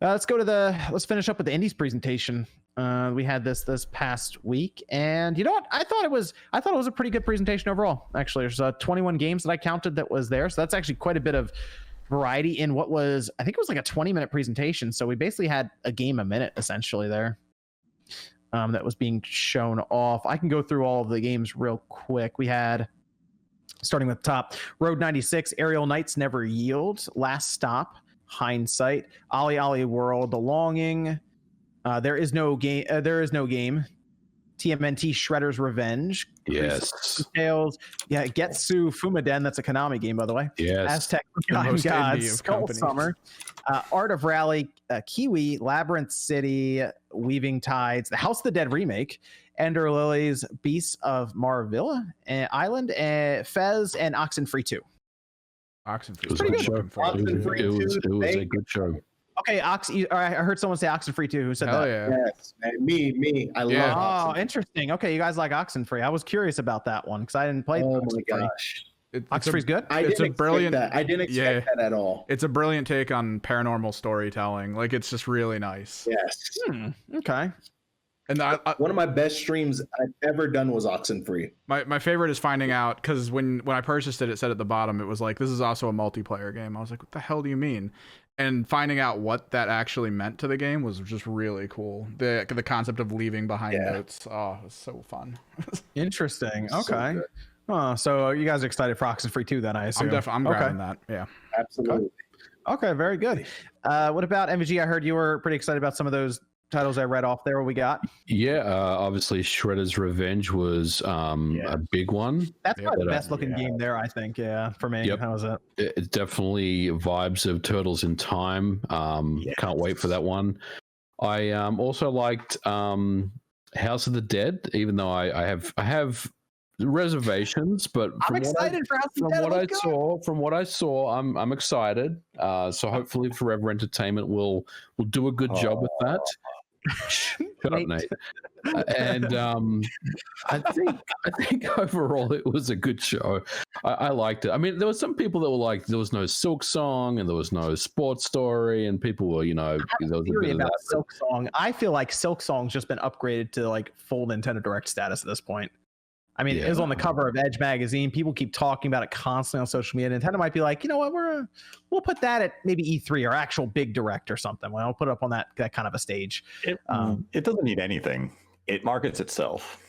Let's finish up with the Indies presentation. We had this past week, and you know what? I thought it was a pretty good presentation overall. Actually, there's 21 games that I counted that was there, so that's actually quite a bit of variety in what was, I think it was like a 20-minute presentation. So we basically had a game a minute essentially there. That was being shown off. I can go through all of the games real quick. We had, starting with the top, Road 96, Aerial Knights Never Yield, Last Stop, Hindsight, Ollie Ollie World, The Longing, There Is No Game, TMNT Shredder's Revenge, yes, Tales, yeah, Getsu Fumaden, that's a Konami game by the way. yes, Aztec Gods, Skull Summer, Art of Rally, Kiwi, Labyrinth City, Weaving Tides, The House of the Dead remake, Ender Lilies, Beasts of Marvilla, Island, Fez, and Oxenfree 2. Oxenfree. It was a good show. It was a good show. Okay, I heard someone say Oxenfree 2. Who said Hell that? Yeah. Yes, man. Me. I love Oh, interesting. Okay, you guys like Oxenfree. I was curious about that one because I didn't play. Oh my gosh. Oxenfree's good. I didn't expect that at all. It's a brilliant take on paranormal storytelling. Like, it's just really nice. Yes. Okay. And one of my best streams I've ever done was Oxenfree. My favorite is finding out, because when I purchased it, it said at the bottom, it was like, this is also a multiplayer game. I was like, what the hell do you mean? And finding out what that actually meant to the game was just really cool. The concept of leaving behind notes. Oh, it was so fun. Interesting. Okay. So you guys are excited for Oxenfree 2 then, I assume? I'm grabbing that. Yeah. Absolutely. Okay, very good. What about MVG? I heard you were pretty excited about some of those titles I read off there. What we got? Yeah, obviously Shredder's Revenge was a big one. That's probably the best looking game there, I think. Yeah, for me. Yep. How was it? It's definitely vibes of Turtles in Time. Can't wait for that one. I also liked House of the Dead, even though I have reservations, but I'm excited for House of the Dead. From what I saw, I'm excited. So hopefully Forever Entertainment will do a good job with that. Shut up, Nate. And I think overall it was a good show. I liked it. I mean, there were some people that were like, there was no Silk Song and there was no Sports Story, and people were, there was a bit of that. Silk Song. I feel like Silk Song's just been upgraded to like full Nintendo Direct status at this point. I mean, it was on the cover of Edge magazine. People keep talking about it constantly on social media. Nintendo might be like, you know what, we'll put that at maybe E3 or actual big direct or something. We'll put it up on that kind of a stage. It doesn't need anything. It markets itself.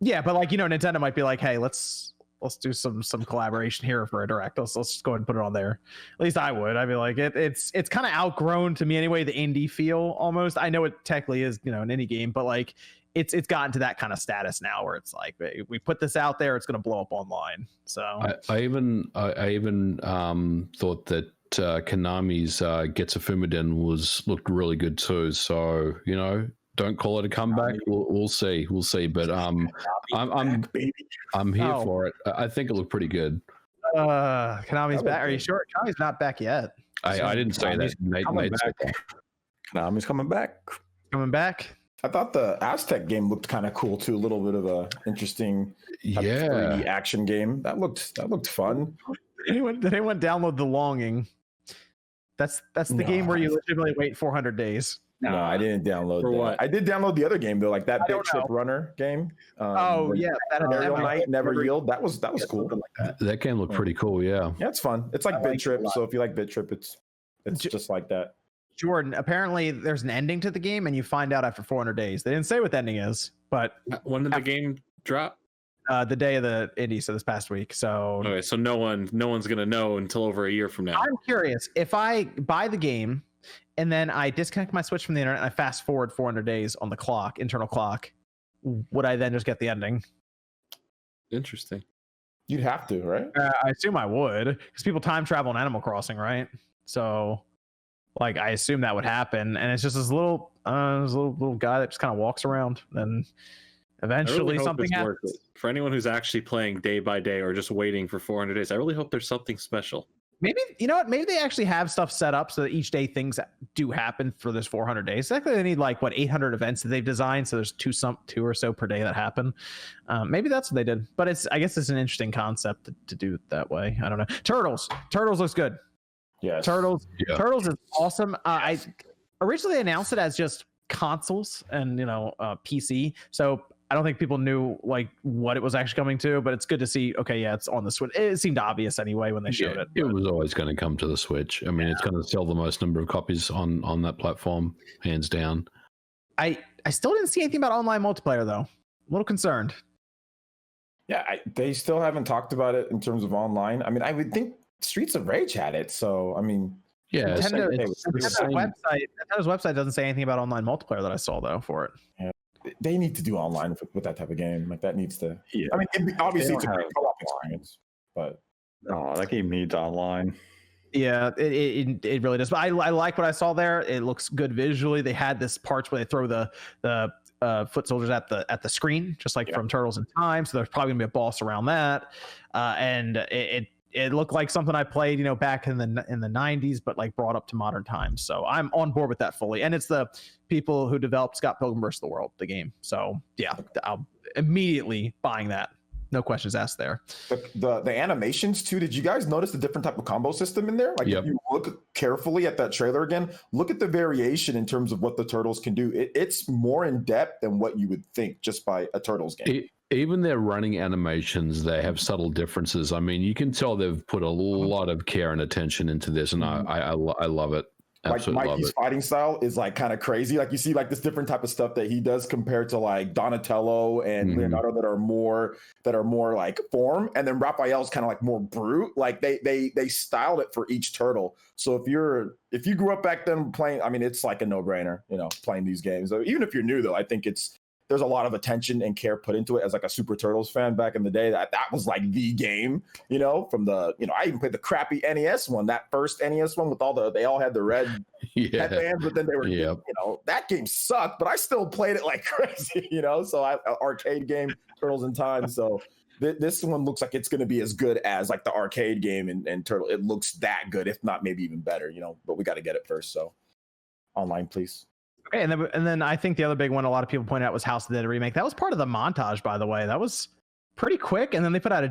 Yeah, but like, Nintendo might be like, hey, let's do some collaboration here for a direct. Let's just go ahead and put it on there. At least I would. I mean, like it's kind of outgrown to me anyway, the indie feel almost. I know it technically is, an indie game, but like it's gotten to that kind of status now where it's like we put this out there, it's going to blow up online. So I even thought that Konami's Getsu Fumaden looked really good too. So don't call it a comeback. We'll see. But I'm here for it. I think it looked pretty good. Konami's back. Are you sure? Konami's not back yet. I didn't say that. Nate said that. Konami's coming back. Coming back. I thought the Aztec game looked kind of cool too. A little bit of a interesting 3D action game. That looked fun. Did anyone download The Longing? That's the game where you legitimately wait 400 days. No, I didn't download that. What? I did download the other game though, like that Big Ship Runner game. Aerial Knight Never Yield. That was cool. That game looked pretty cool. Yeah, it's fun. It's like Bit Trip. So if you like Bit Trip, it's just like that. Jordan, apparently there's an ending to the game, and you find out after 400 days. They didn't say what the ending is, but when did the game drop? The day of the indie, so this past week. So okay, so no one's gonna know until over a year from now. I'm curious if I buy the game and then I disconnect my Switch from the internet and I fast forward 400 days on the internal clock, would I then just get the ending? Interesting. You'd have to, right? I assume I would, because people time travel in Animal Crossing, right? So, like, I assume that would happen, and it's just this little guy that just kind of walks around, and eventually something happens. For anyone who's actually playing day by day or just waiting for 400 days, I really hope there's something special. Maybe, you know what? Maybe they actually have stuff set up so that each day things do happen for this 400 days. Technically, they need 800 events that they've designed, so there's two or so per day that happen. Maybe that's what they did, but I guess it's an interesting concept to do it that way. I don't know. Turtles looks good. Yes. Turtles is awesome. originally they announced it as just consoles and PC. So I don't think people knew like what it was actually coming to, but it's good to see. Okay, yeah, it's on the Switch. It seemed obvious anyway when they showed it. It was always going to come to the Switch. I mean, it's going to sell the most number of copies on that platform, hands down. I still didn't see anything about online multiplayer though. A little concerned. Yeah, they still haven't talked about it in terms of online. I mean, I would think Streets of Rage had it. So I mean, yeah, Nintendo's website doesn't say anything about online multiplayer that I saw though for it. Yeah. They need to do online with that type of game. Like that needs to. Yeah. I mean, obviously it's a great co-op experience, but that game needs online. Yeah, it really does. But I like what I saw there. It looks good visually. They had this parts where they throw the foot soldiers at the screen, just like from Turtles in Time. So there's probably gonna be a boss around that, and it looked like something I played, back in the 90s, but like brought up to modern times. So I'm on board with that fully. And it's the people who developed Scott Pilgrim vs. the World, the game. So yeah, I'm immediately buying that. No questions asked there. The animations too. Did you guys notice the different type of combo system in there? Like if you look carefully at that trailer again, look at the variation in terms of what the Turtles can do. It's more in depth than what you would think just by a Turtles game. Even their running animations, they have subtle differences. I mean, you can tell they've put a lot of care and attention into this, and I love it. Absolutely like Mikey's fighting style is like kind of crazy. Like you see like this different type of stuff that he does compared to like Donatello and Leonardo that are more like form, and then Raphael's kind of like more brute. Like they styled it for each turtle. So if you grew up back then playing, I mean, it's like a no-brainer, playing these games. So even if you're new though, I think there's a lot of attention and care put into it as like a Super Turtles fan back in the day. That was like the game, from the, I even played the crappy NES one, that first NES one with they all had the red headbands, but then they were, that game sucked, but I still played it like crazy, so arcade game, Turtles in Time. So this one looks like it's going to be as good as like the arcade game and Turtle. It looks that good, if not maybe even better, but we got to get it first. So online, please. Okay, and then I think the other big one a lot of people pointed out was House of the Dead remake. That was part of the montage, by the way. That was pretty quick, and then they put out a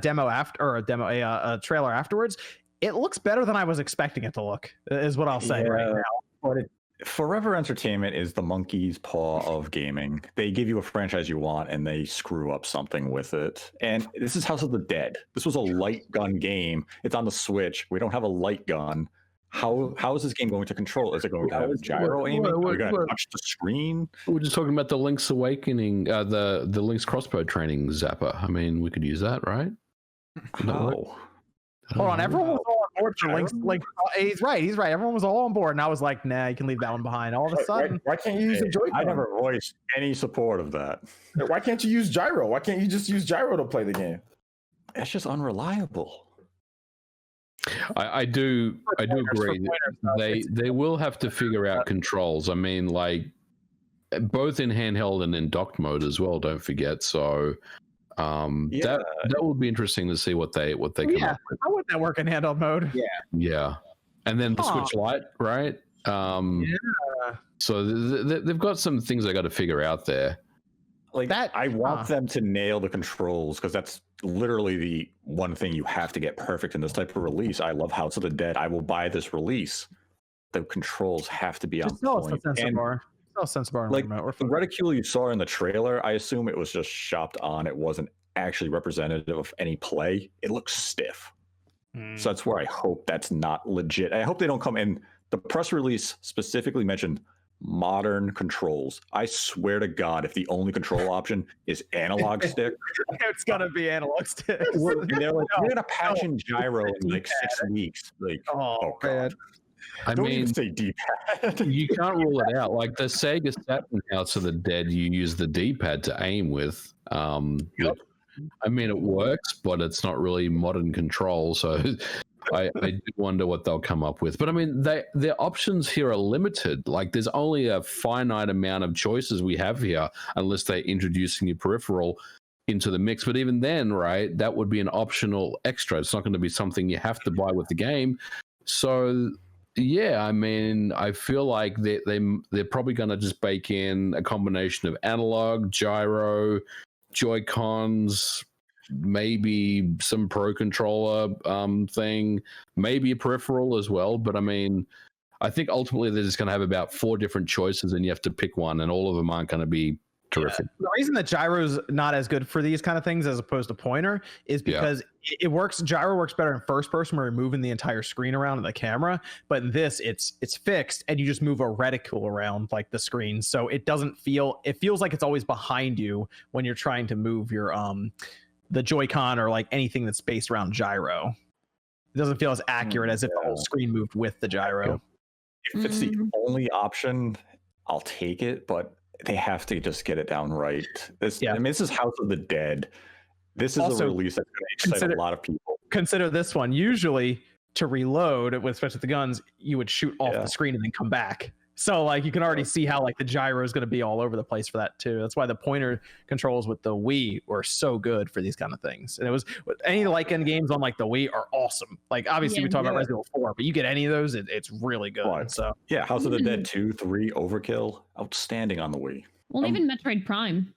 trailer afterwards. It looks better than I was expecting it to look, is what I'll say right now. But Forever Entertainment is the monkey's paw of gaming. They give you a franchise you want, and they screw up something with it. And this is House of the Dead. This was a light gun game. It's on the Switch. We don't have a light gun. How is this game going to control? Is it going to have gyro aiming? Are we going to touch the screen? We're just talking about the Link's Awakening, the Link's crossbow training zapper. I mean, we could use that, right? No. Hold on, everyone was all on board for Link's. Like, he's right. Everyone was all on board, and I was like, nah, you can leave that one behind. All of a sudden, why can't you use a Joy-Con? I never voiced any support of that. Why can't you use gyro? Why can't you just use gyro to play the game? It's just unreliable. I do agree. They will have to figure out controls. I mean, like both in handheld and in docked mode as well. Don't forget. So that would be interesting to see what they come up with. How would that work in handheld mode? Yeah, and then the Switch Lite, right? So they've got some things they got to figure out there. Like that, I want them to nail the controls because that's literally the one thing you have to get perfect in this type of release. I love House of the Dead. I will buy this release. The controls have to be on point. Like the reticule you saw in the trailer, I assume it was just shopped on. It wasn't actually representative of any play. It looks stiff. So that's where I hope that's not legit. I hope they don't come in. The press release specifically mentioned modern controls. I swear to God, if the only control option is analog stick, it's gonna be analog stick. They're like, we're gonna patch in gyro in like 6 weeks. Like, oh God. I Don't mean, even say D-pad. You can't rule it out. Like the Sega Saturn House of the Dead, you use the D-pad to aim with. I mean, it works, but it's not really modern control. So I do wonder what they'll come up with. But I mean, their options here are limited. Like there's only a finite amount of choices we have here, unless they're introducing a peripheral into the mix. But even then, right, that would be an optional extra. It's not going to be something you have to buy with the game. So yeah, I mean, I feel like they're probably going to just bake in a combination of analog, gyro, Joy-Cons, maybe some Pro Controller thing, maybe a peripheral as well. But I mean, I think ultimately they're just going to have about 4 different choices, and you have to pick one, and all of them aren't going to be terrific. The reason that gyro's not as good for these kind of things as opposed to pointer is because it works. Gyro works better in first person where you're moving the entire screen around in the camera, but in this it's fixed and you just move a reticle around like the screen, so it doesn't feel. It feels like it's always behind you when you're trying to move your the Joy-Con or like anything that's based around gyro. It doesn't feel as accurate as if the whole screen moved with the gyro. If it's the only option, I'll take it, but they have to just get it down right. I mean, this is House of the Dead. This is also a release that's going to excite a lot of people. Consider this one. Usually, to reload, especially with the guns, you would shoot off the screen and then come back. So, like, you can already see how like the gyro is going to be all over the place for that too. That's why the pointer controls with the Wii were so good for these kind of things. And it was any like-end games on like the Wii are awesome. Like, obviously, we talk about Resident Evil 4, but you get any of those, it's really good. Right. So, yeah, House of the Dead 2, 3, Overkill, outstanding on the Wii. Well, even Metroid Prime.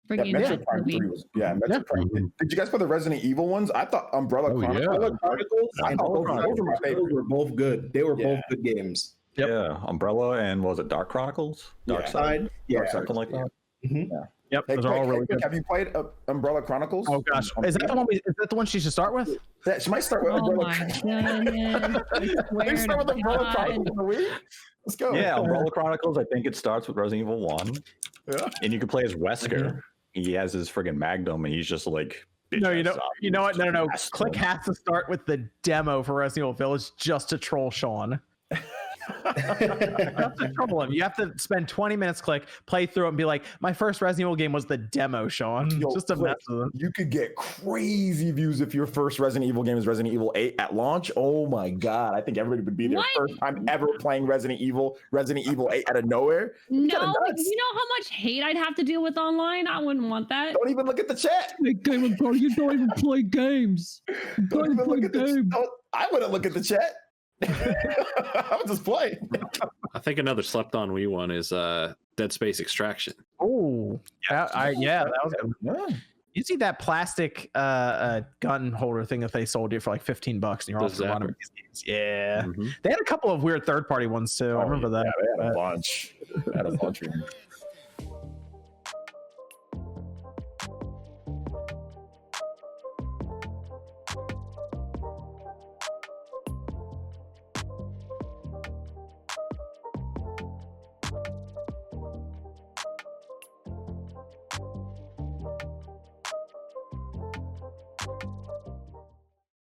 Metroid Prime 3 was Metroid Prime. Did you guys play the Resident Evil ones? I thought Umbrella Chronicles and those were both good. They were both good games. Yep. Yeah, Umbrella and was it Dark Chronicles? Dark Side? Something like that. Mm-hmm. Yeah. Yep, hey, those are all really good. Have you played Umbrella Chronicles? Oh gosh, is that the one? Is that the one she should start with? Yeah, she might start with Umbrella Chronicles. Let's start with Umbrella Chronicles. Let's go. Yeah, Umbrella Chronicles. I think it starts with Resident Evil 1. Yeah, and you can play as Wesker. He has his friggin' Magnum, and he's just like. No, you know what? No. Click has to start with the demo for Resident Evil Village just to troll Sean. Trouble him. You have to spend 20 minutes, play through it, and be like, my first Resident Evil game was the demo, Sean. Just to mess with him. You could get crazy views if your first Resident Evil game is Resident Evil 8 at launch. Oh my god, I think everybody would be their first time ever playing Resident Evil 8 out of nowhere. No, you know how much hate I'd have to deal with online? I wouldn't want that. Don't even look at the chat. Gamer bro, you don't even play games. Don't even look at the I wouldn't look at the chat. I would just play. I think another slept on Wii one is Dead Space Extraction. Oh, that was good. Yeah. You see that plastic gun holder thing that they sold you for like $15 and you're off to one of these games. Yeah. They had a couple of weird third-party ones too. I remember that. Yeah, they had a bunch. Of them.